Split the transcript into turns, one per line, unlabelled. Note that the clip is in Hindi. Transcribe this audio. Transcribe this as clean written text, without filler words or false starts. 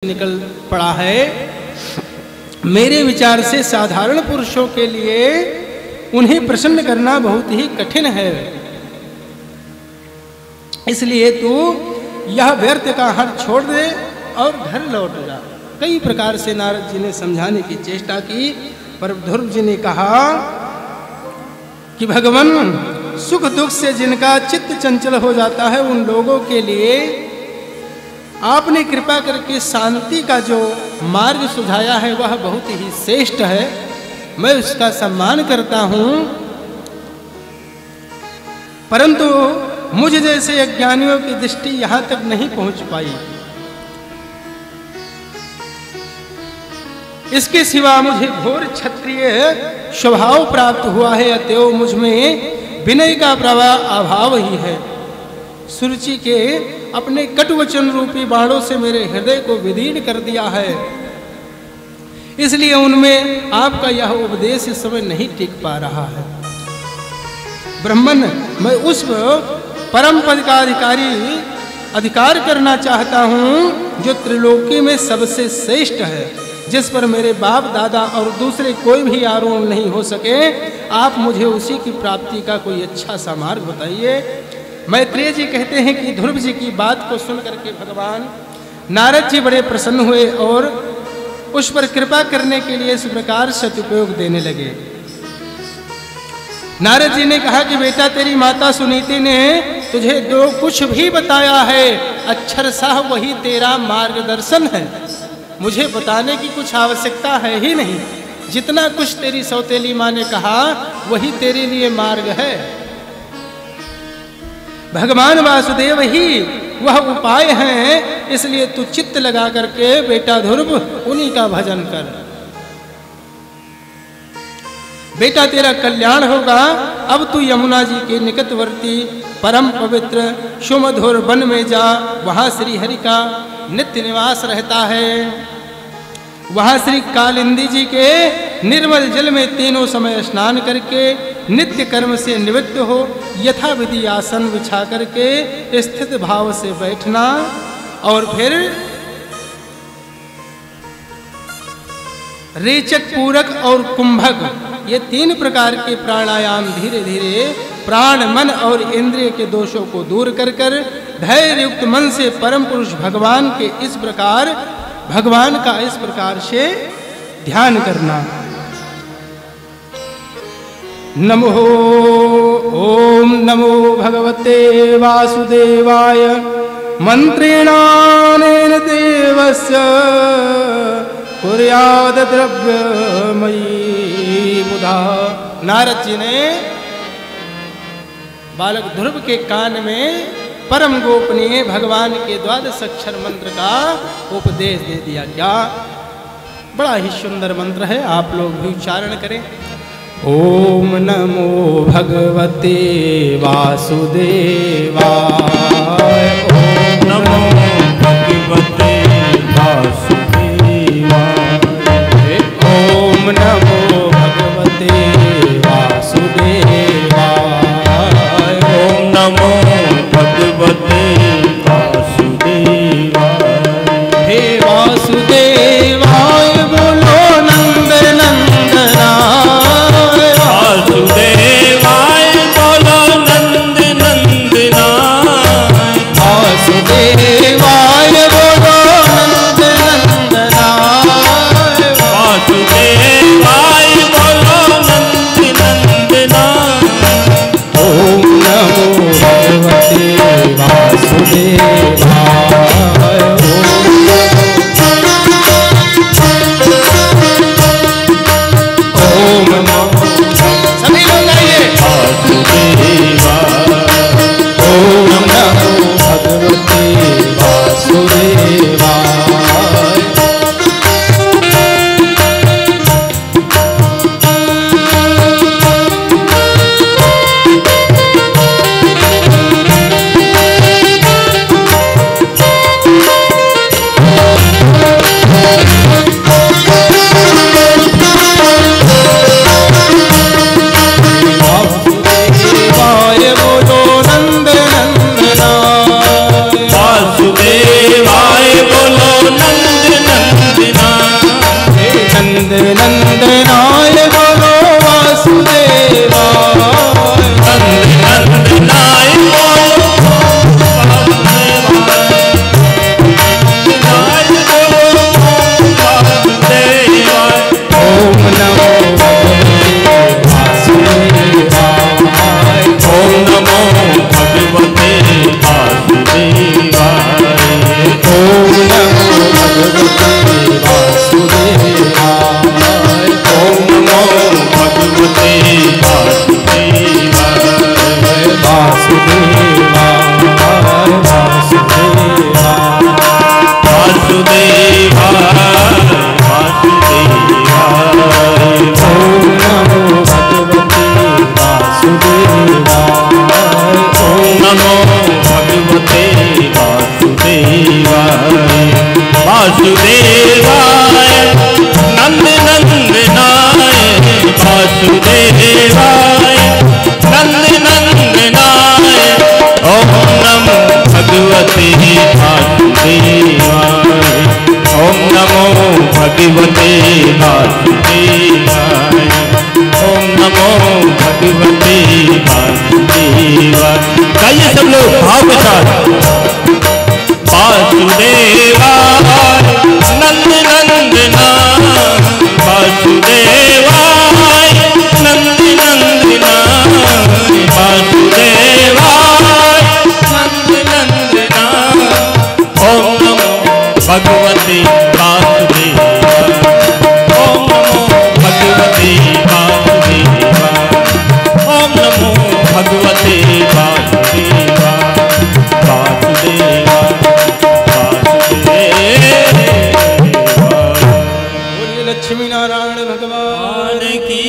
निकल पड़ा है। मेरे विचार से साधारण पुरुषों के लिए उन्हें प्रसन्न करना बहुत ही कठिन है। इसलिए तू यह व्यर्थ का हट छोड़ दे और घर लौट जा। कई प्रकार से नारद जी ने समझाने की चेष्टा की, पर ध्रुव जी ने कहा कि भगवान, सुख दुख से जिनका चित्त चंचल हो जाता है उन लोगों के लिए आपने कृपा करके शांति का जो मार्ग सुझाया है वह बहुत ही श्रेष्ठ है। मैं उसका सम्मान करता हूं, परंतु मुझ जैसे अज्ञानियों की दृष्टि यहां तक नहीं पहुंच पाई। इसके सिवा मुझे घोर क्षत्रिय स्वभाव प्राप्त हुआ है, अतएव मुझ में विनय का प्रभाव अभाव ही है। सुरुचि के अपने कटुवचन रूपी बाणों से मेरे हृदय को विदीर्ण कर दिया है, इसलिए उनमें आपका यह उपदेश इस समय नहीं टिक पा रहा है। ब्रह्मन, मैं उस परम पद का अधिकार करना चाहता हूं जो त्रिलोकी में सबसे श्रेष्ठ है, जिस पर मेरे बाप दादा और दूसरे कोई भी आरोप नहीं हो सके। आप मुझे उसी की प्राप्ति का कोई अच्छा सा मार्ग बताइए। मैत्रेय जी कहते हैं कि ध्रुव जी की बात को सुन करके भगवान नारद जी बड़े प्रसन्न हुए और उस पर कृपा करने के लिए इस प्रकार सदुपयोग देने लगे। नारद जी ने कहा कि बेटा, तेरी माता सुनीति ने तुझे जो कुछ भी बताया है अक्षरशः वही तेरा मार्गदर्शन है। मुझे बताने की कुछ आवश्यकता है ही नहीं। जितना कुछ तेरी सौतेली माँ ने कहा वही तेरे लिए मार्ग है। भगवान वासुदेव ही वह उपाय हैं, इसलिए तू चित्त लगा करके बेटा ध्रुव उन्हीं का भजन कर। बेटा, तेरा कल्याण होगा। अब तू यमुना जी के निकटवर्ती परम पवित्र सुमधुर वन में जा। वहां श्री हरि का नित्य निवास रहता है। वहां श्री कालिंदी जी के निर्मल जल में तीनों समय स्नान करके नित्य कर्म से निवृत्त हो यथा विधि आसन बिछा करके स्थित भाव से बैठना और फिर रेचक, पूरक और कुंभक ये तीन प्रकार के प्राणायाम धीरे धीरे प्राण, मन और इंद्रिय के दोषों को दूर कर कर धैर्य युक्त मन से परम पुरुष भगवान का इस प्रकार से ध्यान करना। नमो ओम नमो भगवते वासुदेवाय मंत्रेणानेन देवस्य कुर्याद द्रव्यमयी बुधा। नारद जी ने बालक ध्रुव के कान में परम गोपनीय भगवान के 12 अक्षर मंत्र का उपदेश दे दिया। क्या बड़ा ही सुंदर मंत्र है, आप लोग भी उच्चारण करें। ओम नमो भगवते वासुदेवाय।
ओम नमो भगवते वासुदेवाय।
ओम नमो भगवते वासुदेवाय।
ओम नमो भगवते वासुदेवाय।
हे वासुदेवाय बोलो नंद नंदना।
वासुदेवाय बोलो नंद नंदना।
वासुदेवाय नंद नंदनाय बोलो वासुदेवाय।
नंद नंदनाय बोलो वासुदेवाय। ओम नमो वासुदेवाय। ओम नमो भगवते वासुदेवाय।
ओम नमो भगवते वासुदेवाय।
ओम नमो भगवते वासुदेवाय।
वासुदेवाय वासुदेवाय।
वासुदेवाय वासुदेवाय।
ओम नमो भगवते वासुदेवाय।
ओम नमो भगवते वासुदेवाय। वासुदेवाय नंद नंदनाय। वासुदेवाय नंद नंदनाय। ओम नमो भगवते वासुदेवाय। ओम नमो भगवते वासुदेवाय। ओम नमो भगवते वासुदेवाय। गाइए सब लोग भाव के साथ। वासुदेवाय नंद नंदनाय। वासुदेवाय नंद नंदनाय। वासुदेवाय नंद नंदनाय। ओम नमो भगवते वासुदेवाय। ओम नमो भगवते वासुदेवाय। ओम नमो भगवते वासुदेवाय। वासुदेवाय वासुदेवाय।
बोलिए लक्ष्मी नारायण भगवान
की